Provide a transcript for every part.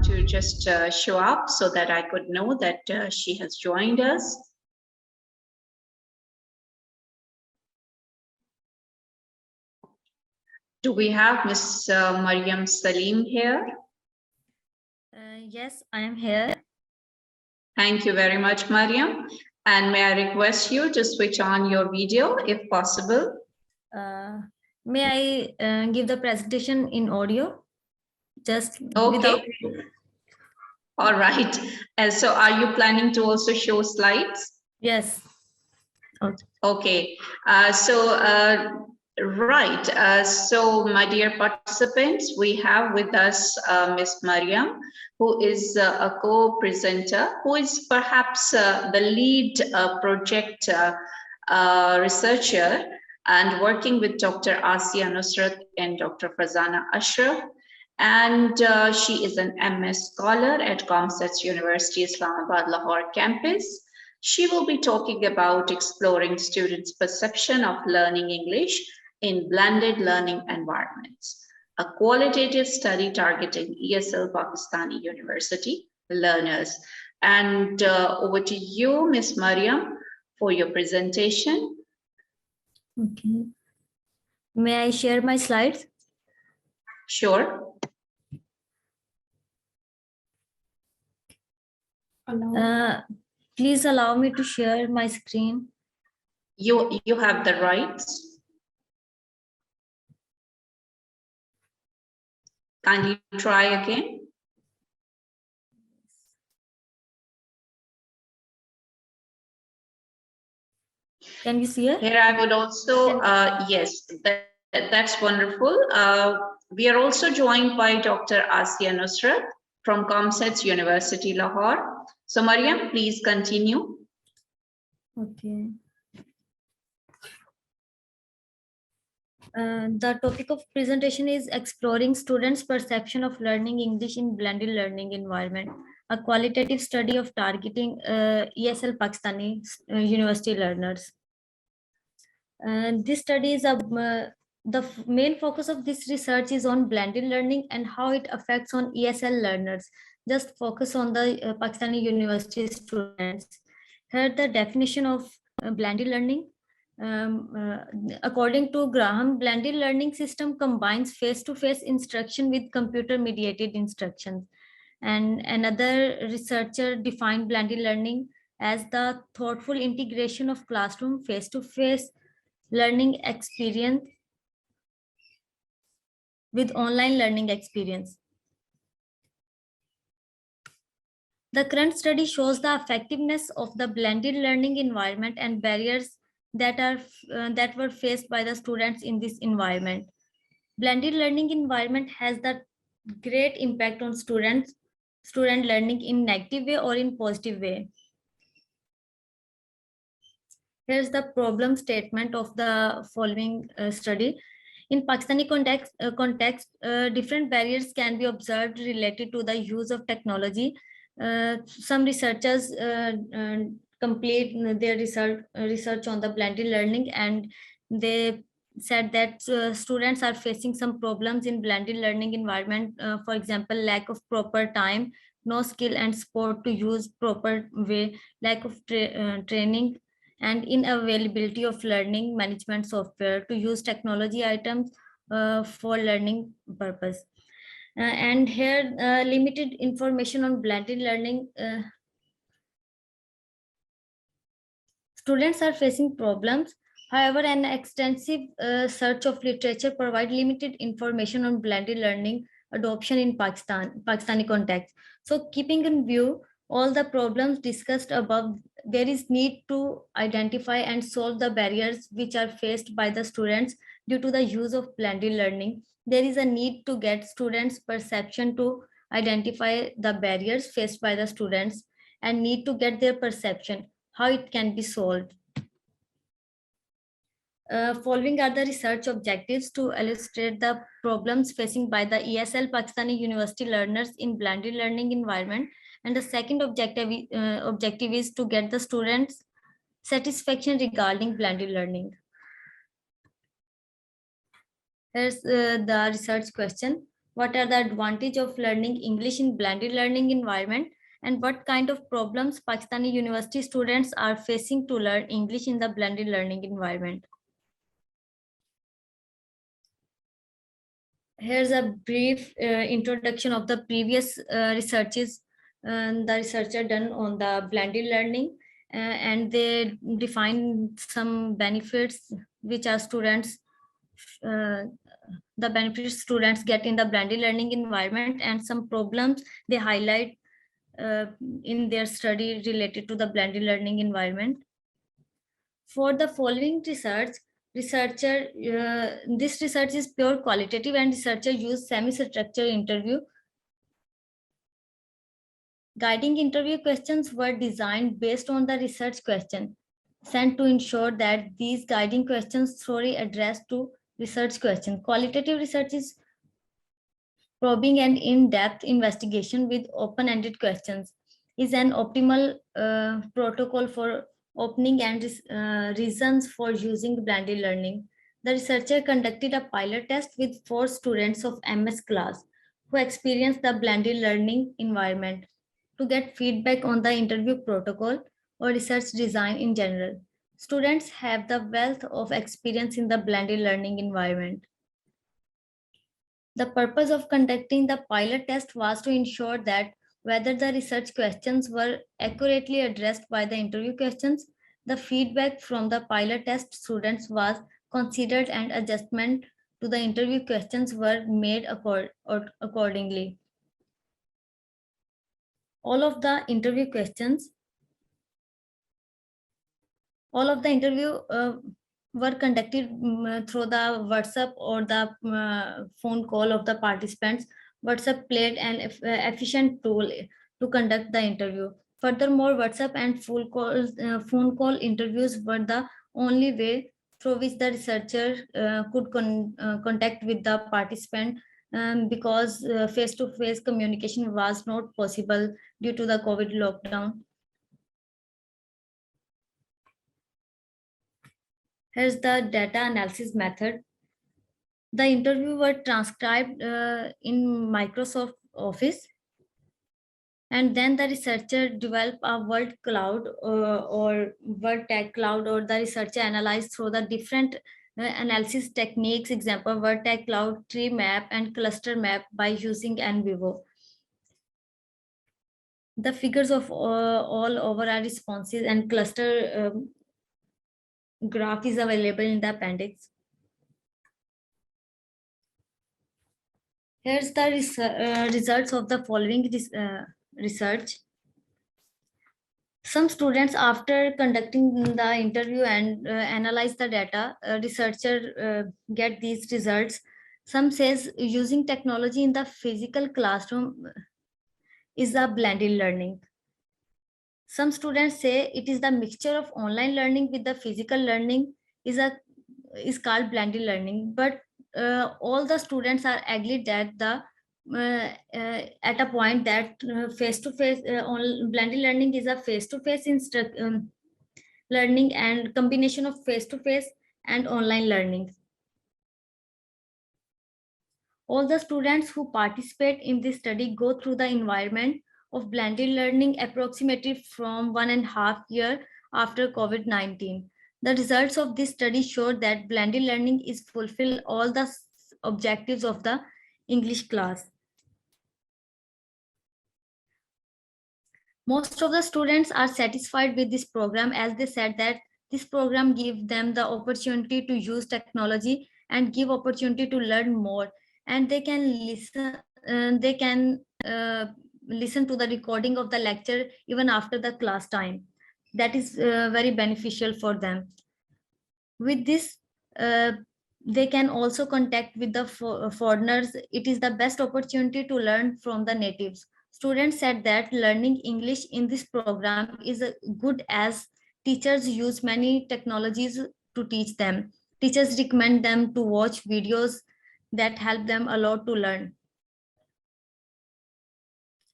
To just show up so that I could know that she has joined us. Do we have Miss Mariam Salim here? Yes, I am here. Thank you very much, Mariam. And may I request you to switch on your video if possible? May I give the presentation in audio? Just Okay. without. All right. And so are you planning to also show slides? Yes. Okay. Right. So my dear participants, we have with us Miss Mariam, who is a co-presenter, who is perhaps the lead project researcher and working with Dr. Asia Nusrat and Dr. Fazana Ashraf. And she is an MS scholar at ComSets University Islamabad Lahore campus. She will be talking about exploring students' perception of learning English in blended learning environments, a qualitative study targeting ESL Pakistani University learners. And over to you, Ms. Mariam, for your presentation. Okay. May I share my slides? Sure. Please allow me to share my screen. You have the rights. Kindly try again. Can you see it? Here I would also, yes, that's wonderful. We are also joined by Dr. Asia Nusrat from ComSets University Lahore. So Mariam, please continue. Okay. The topic of presentation is exploring students' perception of learning English in blended learning environment, a qualitative study of targeting ESL Pakistani university learners. This study is the main focus of this research is on blended learning and how it affects on ESL learners. Just focus on the Pakistani university students. Here the definition of blended learning. According to Graham, blended learning system combines face-to-face instruction with computer-mediated instructions. And another researcher defined blended learning as the thoughtful integration of classroom face-to-face learning experience with online learning experience. The current study shows the effectiveness of the blended learning environment and barriers that were faced by the students in this environment. Blended learning environment has the great impact on student learning in negative way or in positive way. Here's the problem statement of the following study. In Pakistani context, different barriers can be observed related to the use of technology. Some researchers complete their research on the blended learning, and they said that students are facing some problems in blended learning environment. For example, lack of proper time, no skill and support to use proper way, lack of training, and unavailability of learning management software to use technology items for learning purpose. And here limited information on blended learning. Students are facing problems. However, an extensive search of literature provides limited information on blended learning adoption in Pakistani context. So keeping in view all the problems discussed above, there is need to identify and solve the barriers which are faced by the students due to the use of blended learning. There is a need to get students' perception to identify the barriers faced by the students and need to get their perception, how it can be solved. Following are the research objectives to illustrate the problems facing by the ESL Pakistani University learners in blended learning environment. And the second objective is to get the students' satisfaction regarding blended learning. Here's the research question. What are the advantages of learning English in blended learning environment? And what kind of problems Pakistani university students are facing to learn English in the blended learning environment? Here's a brief introduction of the previous researches the researcher done on the blended learning, and they define some benefits which are students uh, the benefits students get in the blended learning environment, and some problems they highlight uh, in their study related to the blended learning environment. For the following this research is pure qualitative, and researcher use semi-structured interview. Guiding interview questions were designed based on the research question sent to ensure that these guiding questions thoroughly address to research question. Qualitative research is probing and in-depth investigation with open-ended questions is an optimal protocol for opening and reasons for using blended learning. The researcher conducted a pilot test with 4 students of MS class who experienced the blended learning environment to get feedback on the interview protocol or research design in general. Students have the wealth of experience in the blended learning environment. The purpose of conducting the pilot test was to ensure that whether the research questions were accurately addressed by the interview questions, the feedback from the pilot test students was considered and adjustment to the interview questions were made accordingly. All of the interview were conducted through the WhatsApp or the phone call of the participants. WhatsApp played an efficient tool to conduct the interview. Furthermore, WhatsApp and phone call interviews were the only way through which the researcher could contact with the participant, because face-to-face communication was not possible due to the COVID lockdown. Here's the data analysis method. The interview were transcribed in Microsoft Office, and then the researcher developed a word cloud or word tag cloud, or the researcher analyzed through the different analysis techniques, example word tag cloud, tree map, and cluster map by using NVivo. The figures of all overall responses and cluster graph is available in the appendix. Here's the results of the following research. Some students, after conducting the interview and analyze the data, researcher get these results. Some says using technology in the physical classroom is a blended learning. Some students say it is the mixture of online learning with the physical learning is called blended learning. But all the students are agreed that the at a point that face-to-face blended learning is a face-to-face learning and combination of face-to-face and online learning. All the students who participate in this study go through the environment of blended learning approximately from 1.5 years after COVID-19. The results of this study showed that blended learning is fulfill all the objectives of the English class. Most of the students are satisfied with this program, as they said that this program gives them the opportunity to use technology and give opportunity to learn more, and they can listen to the recording of the lecture even after the class time. That is very beneficial for them. With this, they can also contact with the foreigners. It is the best opportunity to learn from the natives. Students said that learning English in this program is good, as teachers use many technologies to teach them. Teachers recommend them to watch videos that help them a lot to learn.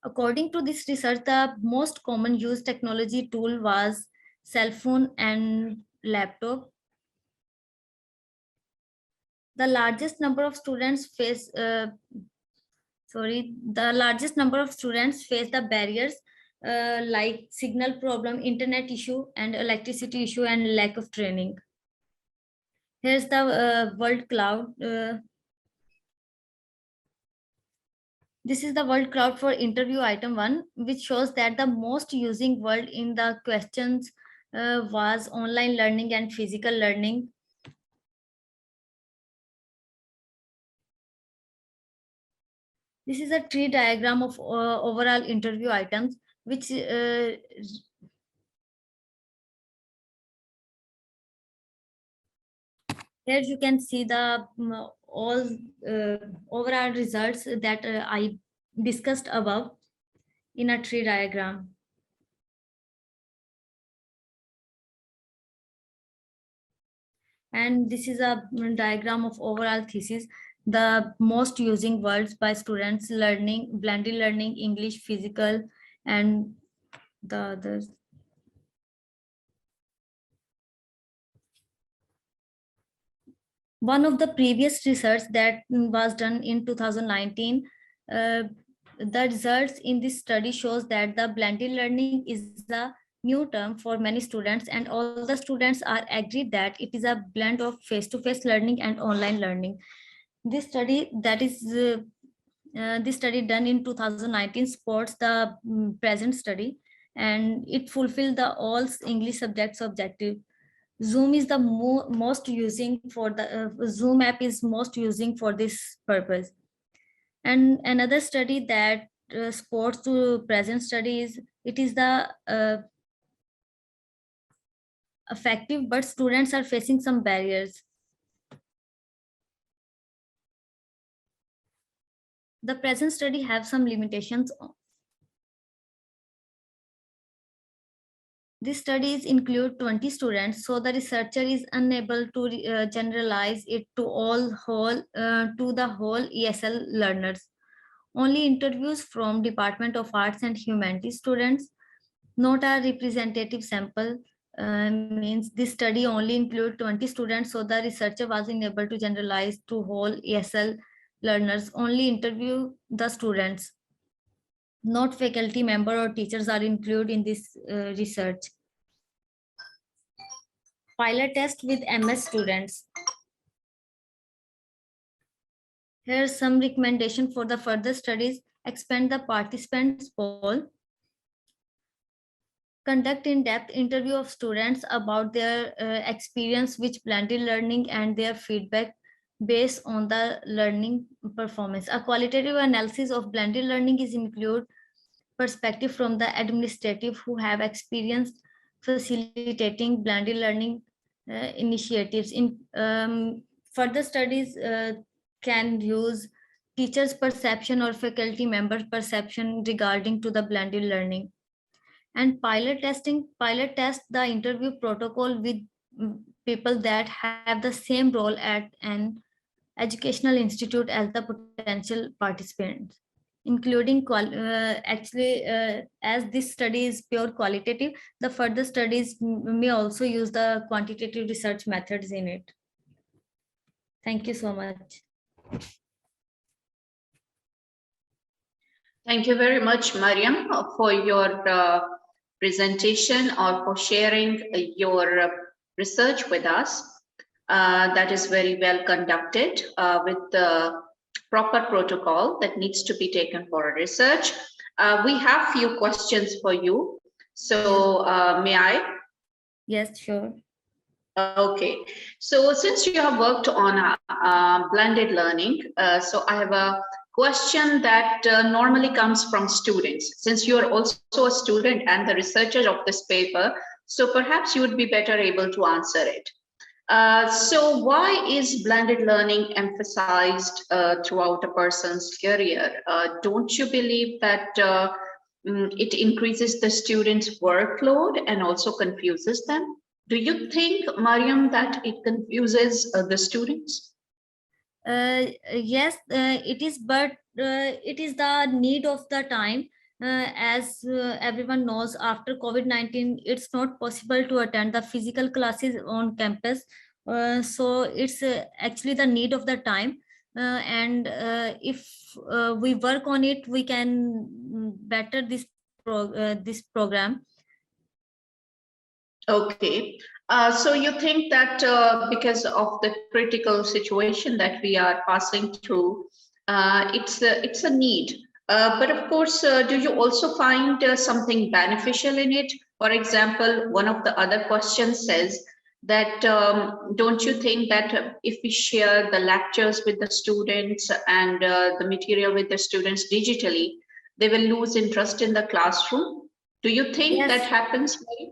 According to this research, the most common used technology tool was cell phone and laptop. The largest number of students face the largest number of students face the barriers like signal problem, internet issue, and electricity issue, and lack of training. Here's the world cloud. This is the world cloud for interview item 1, which shows that the most using word in the questions was online learning and physical learning. This is a tree diagram of overall interview items, which here you can see the all overall results that I discussed above in a tree diagram. And this is a diagram of overall thesis. The most using words by students learning, blended learning, English, physical, and the others. One of the previous research that was done in 2019, the results in this study shows that the blended learning is a new term for many students, and all the students are agreed that it is a blend of face-to-face learning and online learning. This study this study done in 2019 supports the present study, and it fulfilled the all English subjects objective. Zoom is the most using for the Zoom app is most using for this purpose. And another study that supports to present study is it is the effective, but students are facing some barriers. The present study have some limitations. These studies include 20 students, so the researcher is unable to generalize it to the whole ESL learners. Only interviews from Department of Arts and Humanities students, not a representative sample. Means this study only include 20 students, so the researcher was unable to generalize to whole ESL learners. Only interview the students. Not faculty member or teachers are included in this research. Pilot test with MS students. Here's some recommendation for the further studies. Expand the participants poll. Conduct in-depth interview of students about their experience with blended learning and their feedback based on the learning performance. A qualitative analysis of blended learning is include perspective from the administrative who have experienced facilitating blended learning initiatives. In further studies can use teachers' perception or faculty member perception regarding to the blended learning. And pilot test the interview protocol with people that have the same role at an educational institute as the potential participants, including as this study is pure qualitative, the further studies may also use the quantitative research methods in it. Thank you so much. Thank you very much, Mariam, for your presentation or for sharing your research with us. That is very well conducted with the proper protocol that needs to be taken for research. We have few questions for you. So may I? Yes, sure. Okay. So since you have worked on blended learning, so I have a question that normally comes from students. Since you are also a student and the researcher of this paper, so perhaps you would be better able to answer it. So why is blended learning emphasized throughout a person's career? Don't you believe that it increases the students' workload and also confuses them? Do you think, Mariam, that it confuses the students? Yes, it is, but it is the need of the time. As everyone knows, after COVID-19, it's not possible to attend the physical classes on campus. So it's actually the need of the time. And if we work on it, we can better this program. Okay. So you think that because of the critical situation that we are passing through, it's a need. But of course, do you also find something beneficial in it? For example, one of the other questions says that don't you think that if we share the lectures with the students and the material with the students digitally, they will lose interest in the classroom? Do you think that Yes. happens? Mary?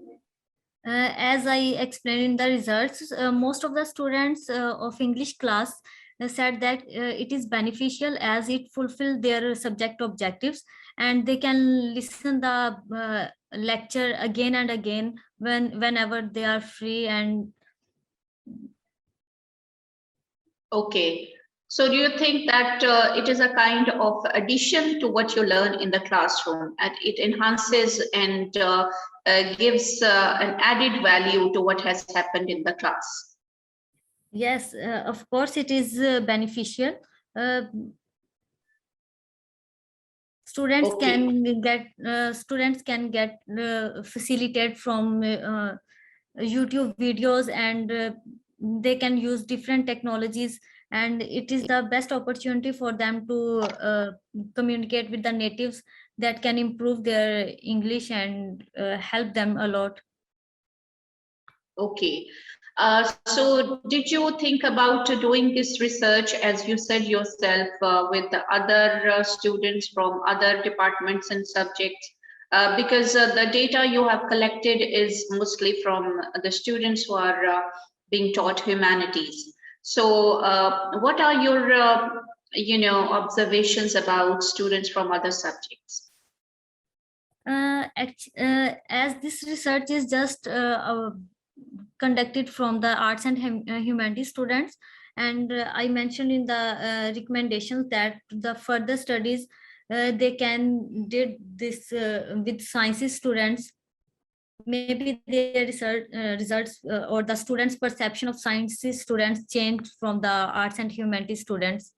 As I explained in the results, most of the students of English class said that it is beneficial as it fulfill their subject objectives, and they can listen the lecture again and again whenever they are free. And Okay. So do you think that it is a kind of addition to what you learn in the classroom and it enhances and gives an added value to what has happened in the class? yes, of course, it is beneficial. Uh, Students Okay. can get facilitate from YouTube videos, and they can use different technologies, and it is the best opportunity for them to communicate with the natives that can improve their English and help them a lot. Okay. So did you think about doing this research, as you said yourself, with the other students from other departments and subjects? Because the data you have collected is mostly from the students who are being taught humanities. So what are your, observations about students from other subjects? As this research is just conducted from the arts and humanities students, and I mentioned in the recommendations that the further studies they can did this with sciences students. Maybe their results or the students perception of sciences students changed from the arts and humanities students.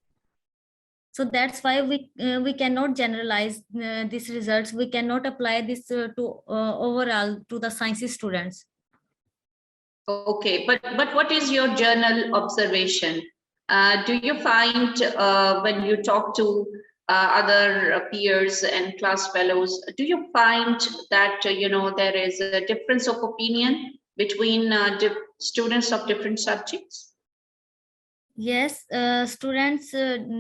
So that's why we cannot generalize these results. We cannot apply this to overall to the sciences students. Okay, but what is your journal observation? Do you find when you talk to other peers and class fellows, do you find that there is a difference of opinion between students of different subjects? Yes, students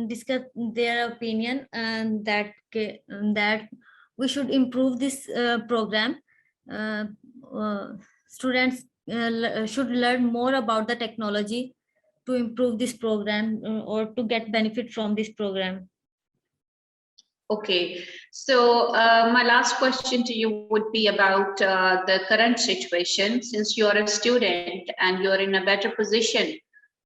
discuss their opinion, and that we should improve this program. Uh, Students should learn more about the technology to improve this program or to get benefit from this program. Okay, so my last question to you would be about the current situation. Since you are a student and you're in a better position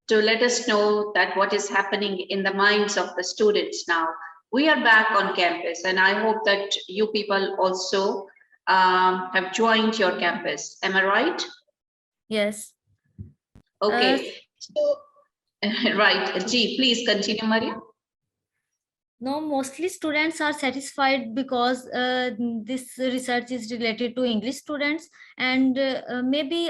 to let us know that what is happening in the minds of the students now. We are back on campus, and I hope that you people also have joined your campus. Am I right? Yes. Okay. So, right. G, please continue, Maria. No, mostly students are satisfied because this research is related to English students, and maybe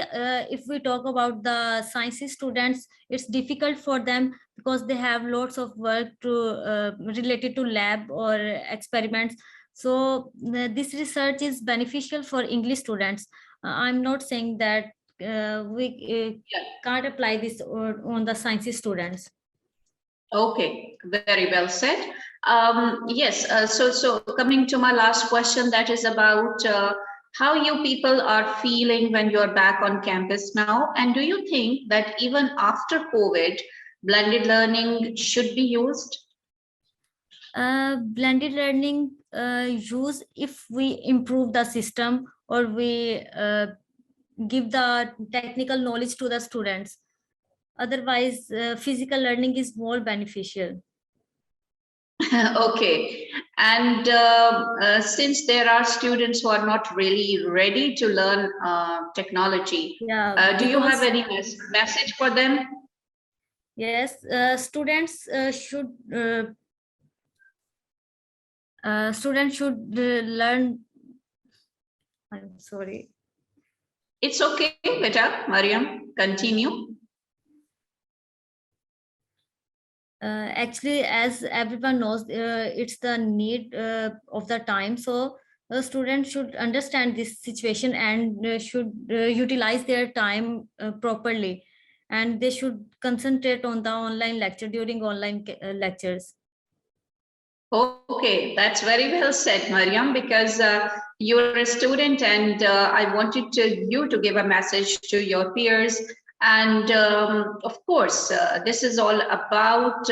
if we talk about the sciences students, it's difficult for them because they have lots of work to related to lab or experiments. So this research is beneficial for English students. I'm not saying that we can't apply this on the sciences students. Okay, very well said. Yes, so coming to my last question, that is about how you people are feeling when you're back on campus now, and do you think that even after COVID, blended learning should be used? Blended learning use if we improve the system or we give the technical knowledge to the students. Otherwise, physical learning is more beneficial. Okay. And since there are students who are not really ready to learn technology, Yeah, do you have because any message for them? yes, students should learn. I'm sorry. It's okay, beta, Mariam, continue. Actually, as everyone knows, it's the need of the time. So students should understand this situation and should utilize their time properly. And they should concentrate on the online lecture during online lectures. Okay, that's very well said, Mariam, because you're a student and I wanted you to give a message to your peers. And of course, this is all about,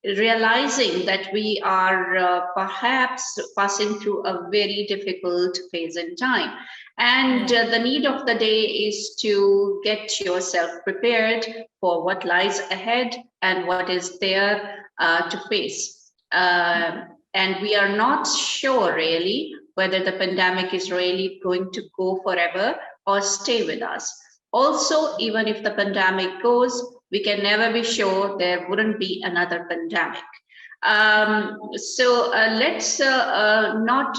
realizing that we are perhaps passing through a very difficult phase in time. And the need of the day is to get yourself prepared for what lies ahead and what is there to face. And we are not sure really whether the pandemic is really going to go forever or stay with us. Also, even if the pandemic goes, we can never be sure there wouldn't be another pandemic. So let's not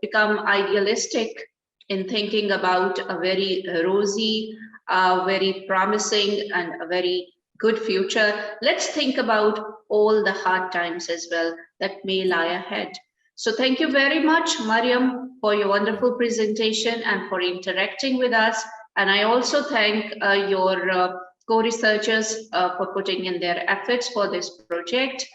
become idealistic in thinking about a very rosy, very promising, and a very good future. Let's think about all the hard times as well that may lie ahead. So thank you very much, Mariam, for your wonderful presentation and for interacting with us. And I also thank your co-researchers for putting in their efforts for this project.